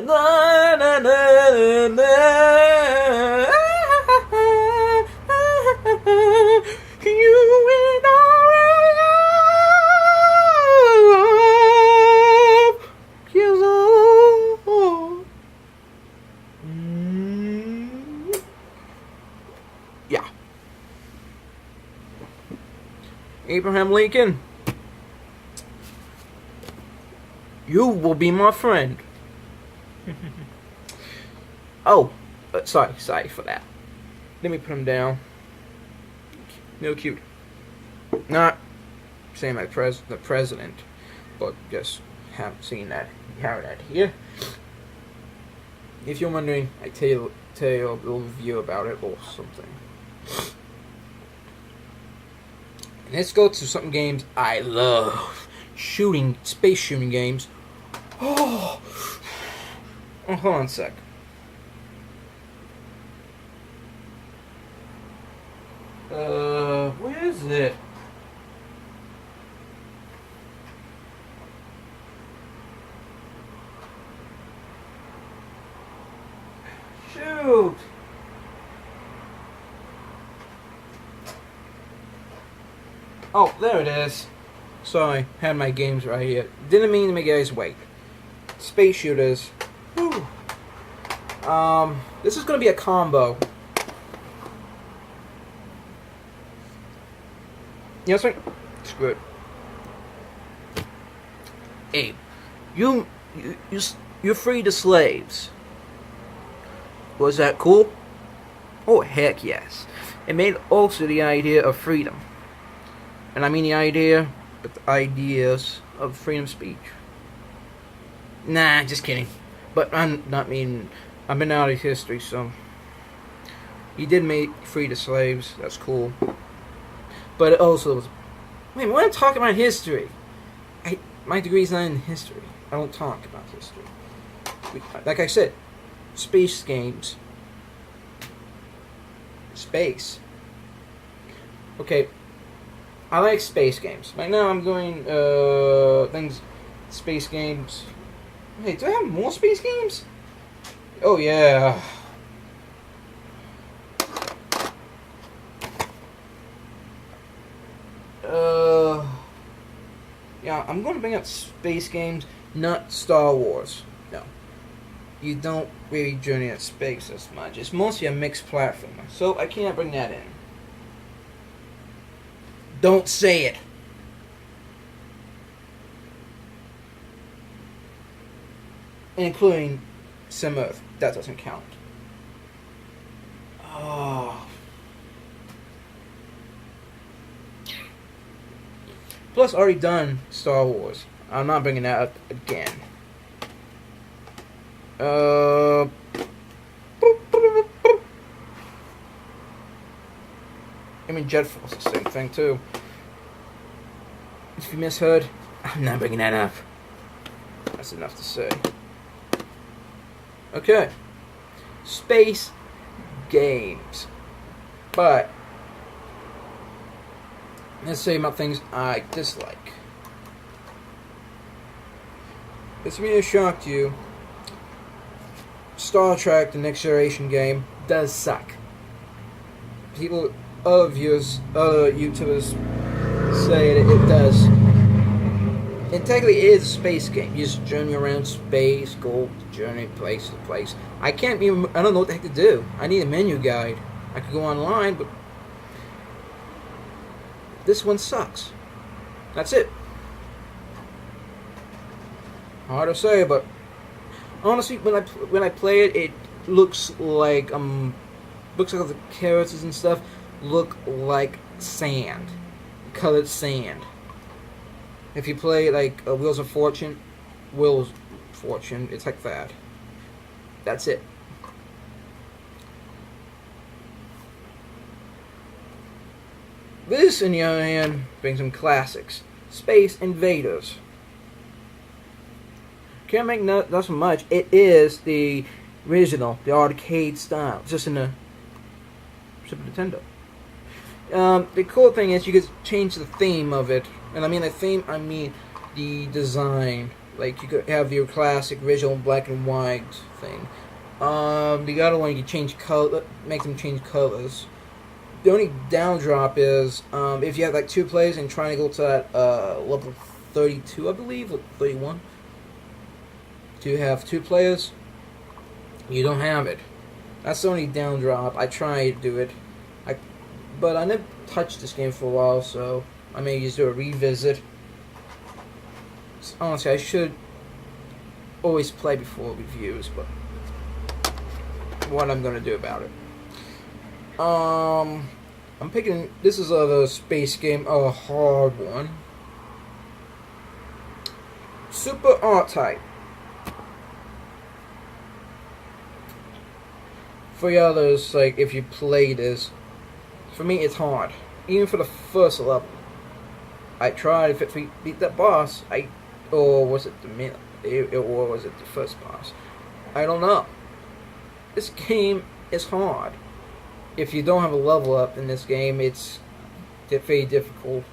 na, na, na, na. You and I love you so. Yeah. Abraham Lincoln, you will be my friend. Oh, sorry for that. Let me put him down. No cute. Not saying like the president, but just haven't seen that. Have that here. If you're wondering, I tell you a little review about it or something. Let's go to some games I love. Space shooting games. Oh, hold on a sec. Where is it? Shoot! Oh, there it is. Sorry, had my games right here. Didn't mean to make you guys wait. Space shooters. Whew. This is gonna be a combo. You know what? Screw it. Abe, you freed the slaves. Was that cool? Oh, heck yes. It made also the idea of freedom. And I mean the ideas of freedom of speech. Nah, just kidding. But I've been out of history, so he did free the slaves. That's cool. But it also was. Man, when I'm talking about history, my degree's not in history. I don't talk about history. Like I said, space games. Space. Okay. I like space games. Right now I'm going space games. Hey, do I have more space games? Oh yeah. Yeah, I'm going to bring up space games, not Star Wars. No. You don't really journey at space as much. It's mostly a mixed platformer, so I can't bring that in. Don't say it. Including Sim Earth. That doesn't count. Oh. Plus, already done Star Wars. I'm not bringing that up again. I mean, Jet Force is the same thing too. If you misheard, I'm not bringing that up. That's enough to say. Okay. Space games. But let's say about things I dislike. This may have shocked you. Star Trek: The Next Generation game does suck. Other YouTubers say that it does. And technically it is a space game. You just journey around space, go journey place to place. I don't know what the heck to do. I need a menu guide. I could go online, but this one sucks. That's it. Hard to say, but honestly, when I play it, it looks like the characters and stuff look like sand, colored sand. If you play like Wheels of Fortune, it's like that. That's it. This, on the other hand, brings some classics. Space Invaders. Can't make not so much. It is the original, the arcade style, just in the Super Nintendo. The cool thing is you can change the theme of it, and I mean the theme, I mean the design Like, you could have your classic original black and white thing. The other one, you can change color, make them change colors. The only downdrop is if you have like 2 players and trying to go to that level 32, I believe, or 31. To have 2 players, you don't have it. That's the only downdrop. I tried to do it, but I never touched this game for a while, so I may just do a revisit. Honestly, I should always play before reviews, but what I'm gonna do about it. I'm picking. This is the space game, a hard one. Super R-Type. For the others, like, if you play this, for me it's hard. Even for the first level. I tried to beat that boss, or was it or was it the first boss? I don't know. This game is hard. If you don't have a level up in this game, it's very difficult.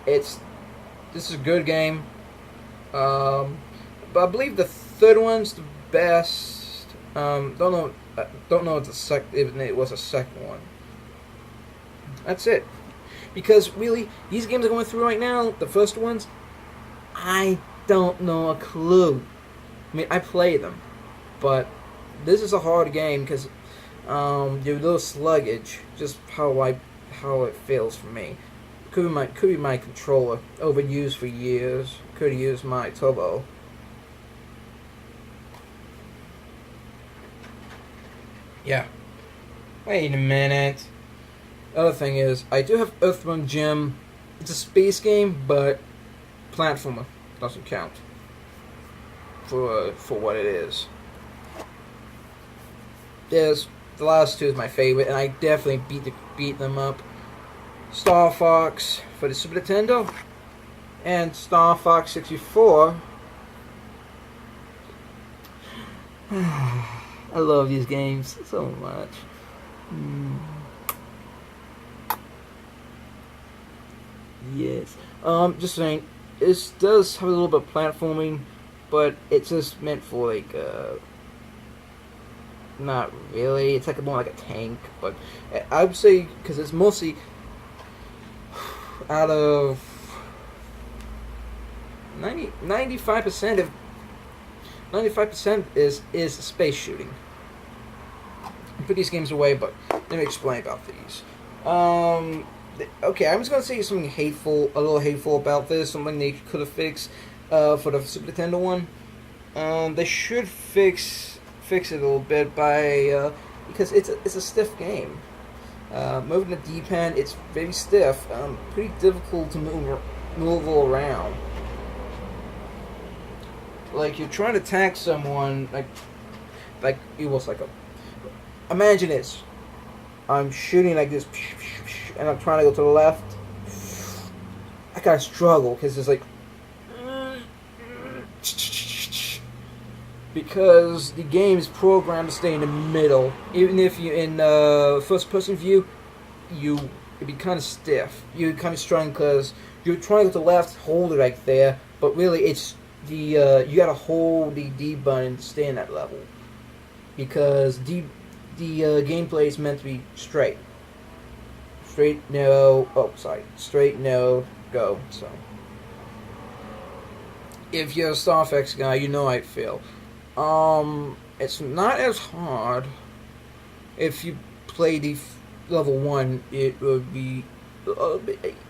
This is a good game. But I believe the third one's the best. Don't know if it was a second one. That's it. Because really, these games I'm going through right now, the first ones, I don't know a clue. I mean, I play them, but this is a hard game because you're a little sluggish. Just how it feels for me. Could be my controller, overused for years. Could have used my turbo. Yeah. Wait a minute. Other thing is, I do have Earthbound Jim. It's a space game, but platformer doesn't count for what it is. The last 2 is my favorite, and I definitely beat them up. Star Fox for the Super Nintendo, and Star Fox 64. I love these games so much. Yes. Just saying, it does have a little bit of platforming, but it's just meant for like not really. It's like more like a tank, but I would say because it's mostly out of 95% of 95% is space shooting. I put these games away, but let me explain about these. Okay, I'm just gonna say something hateful, a little hateful about this. Something they could have fixed for the Super Nintendo one. They should fix it a little bit by because it's a stiff game. Moving the D-pad, it's very stiff. Pretty difficult to move around. Like you're trying to attack someone, like it was like a. Imagine this. I'm shooting like this, and I'm trying to go to the left. I gotta struggle because it's like. Because the game is programmed to stay in the middle. Even if you're in first-person view, it'd be kind of stiff. You're kind of strong because you're trying to go to the left, hold it right there, but really it's you gotta hold the D button to stay in that level. Because the gameplay is meant to be straight. Straight, no, straight, no, go, so. If you're a Star Fox guy, you know I'd feel. It's not as hard. If you play the level 1, it would be.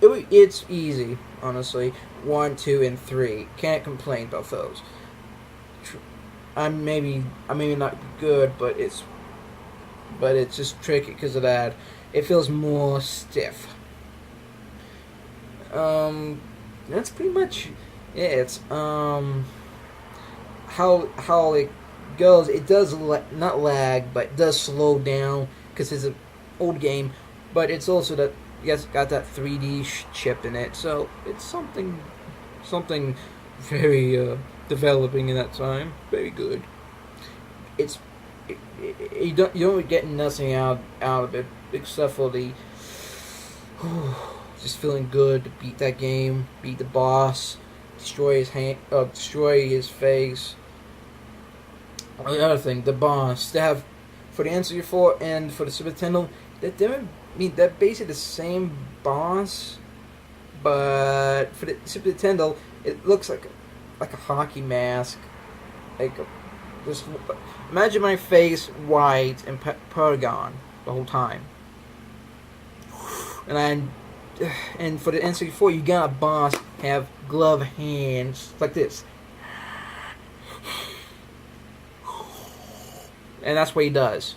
It's easy, honestly. 1, 2, and 3. Can't complain about those. I'm maybe not good, but it's just tricky because of that. It feels more stiff. That's pretty much it. How it goes, it does not lag, but it does slow down because it's an old game. But it's also that got that 3D chip in it, so it's something very developing in that time. Very good. You don't get nothing out of it except for the just feeling good to beat that game, beat the boss, destroy his hand, destroy his face. The other thing, the boss, they have for the N64 and for the Super Nintendo, they're basically the same boss, but for the Super Nintendo, it looks like a hockey mask, like just imagine my face white and polygon the whole time, and for the N64, you got a boss have glove hands like this. And that's what he does.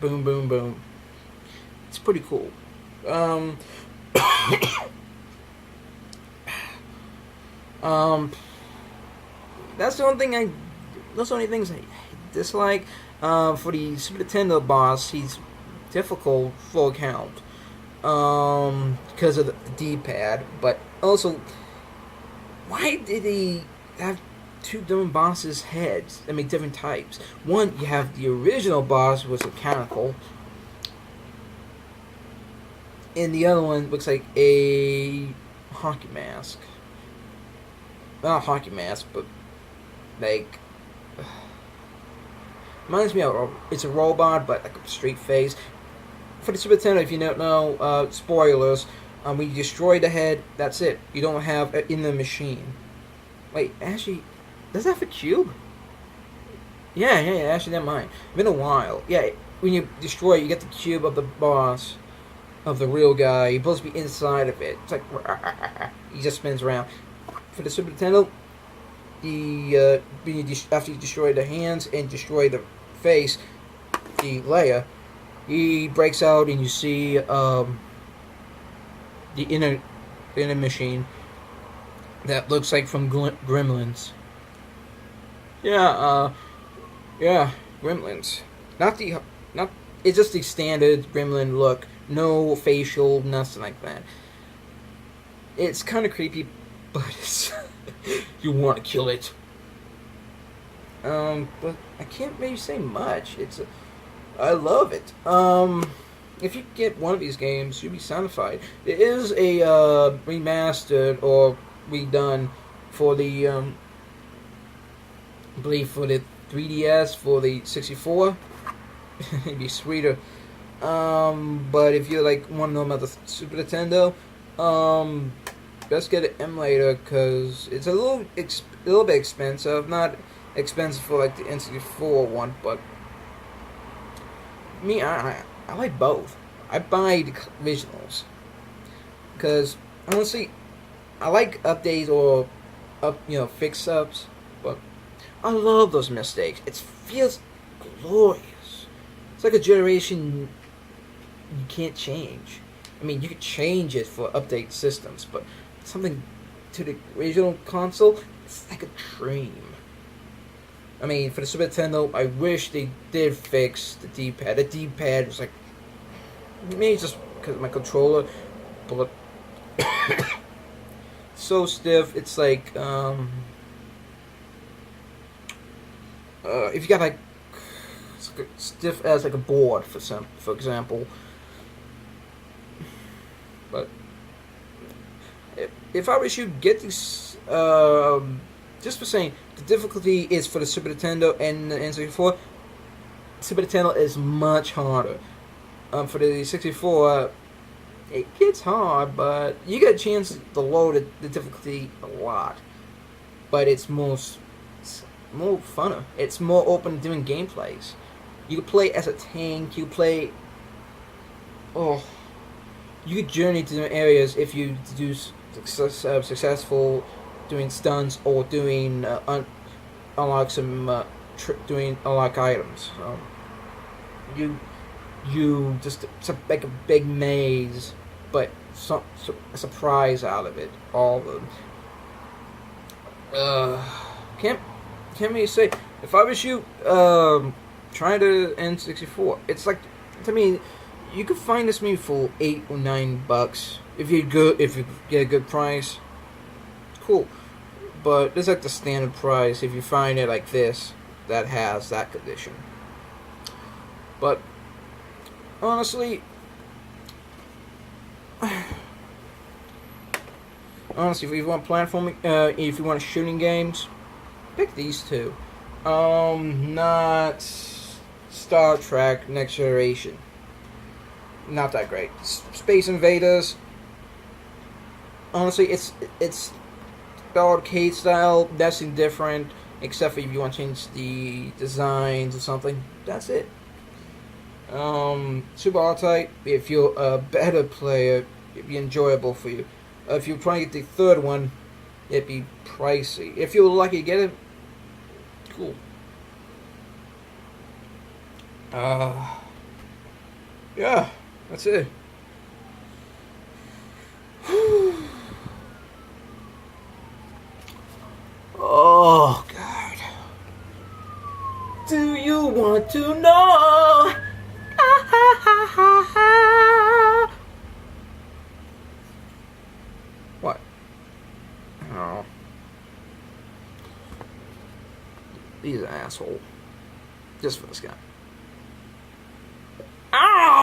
Boom, boom, boom. It's pretty cool. That's the only thing Those are the only things I dislike. For the Super Nintendo boss, he's difficult full count. Because of the D-pad. But also, why did he have two different bosses' heads? I mean, different types. One, you have the original boss was mechanical, and the other one looks like a hockey mask. Not a hockey mask, but like reminds me of it's a robot, but like a straight face. For the Super Nintendo, if you don't know, spoilers. When you destroy the head, that's it. You don't have it in the machine. Wait, actually. Does that have a cube? Yeah, actually, never mind. It's been a while. Yeah, when you destroy it, you get the cube of the boss, of the real guy. You're supposed to be inside of it. It's like, he just spins around. For the Super Nintendo, after you destroy the hands and destroy the face, the layer, he breaks out and you see the inner machine that looks like from Gremlins. Yeah, Gremlins. Not it's just the standard Gremlin look. No facial, nothing like that. It's kind of creepy, but it's you want to kill it. But I can't really say much. I love it. If you get one of these games, you'll be satisfied. It is a remastered or redone for the I believe for the 3DS, for the 64. It'd be sweeter. But if you like want to know about the Super Nintendo, best get an emulator because it's a little bit expensive. Not expensive for like the N64 one, but me, I like both. I buy the originals because honestly, I like updates or fix-ups, but I love those mistakes. It feels glorious. It's like a generation you can't change. I mean, you could change it for update systems, but something to the original console, it's like a dream. I mean, for the Super Nintendo, I wish they did fix the D-pad. The D-pad was like, maybe just because of my controller, but so stiff. It's like, if you got like stiff as like a board, for example. But if I wish you get these, just for saying, the difficulty is for the Super Nintendo and the N64. Super Nintendo is much harder. For the 64, it gets hard, but you get a chance to lower the difficulty a lot. But it's more funner. It's more open to doing gameplays. You can play as a tank. You play. Oh, you could journey to different areas if you do successful doing stunts or doing unlock some doing unlock items. You just make a big maze, but a surprise out of it. All the can't really say. If I was you, try the N64. It's like, to me, you could find this maybe for $8 or $9 if you get a good price. Cool, but it's like the standard price if you find it like this that has that condition. But honestly, Honestly, if you want platforming, if you want shooting games, pick these two. Not Star Trek Next Generation. Not that great. Space Invaders. Honestly, it's the arcade style. That's indifferent, except for if you want to change the designs or something. That's it. Super R-Type. If you're a better player, it'd be enjoyable for you. If you're trying to get the third one, it'd be pricey. If you're lucky to get it, cool. Yeah, that's it. Oh, God. Do you want to know? What? Oh. He's an asshole. Just for this guy.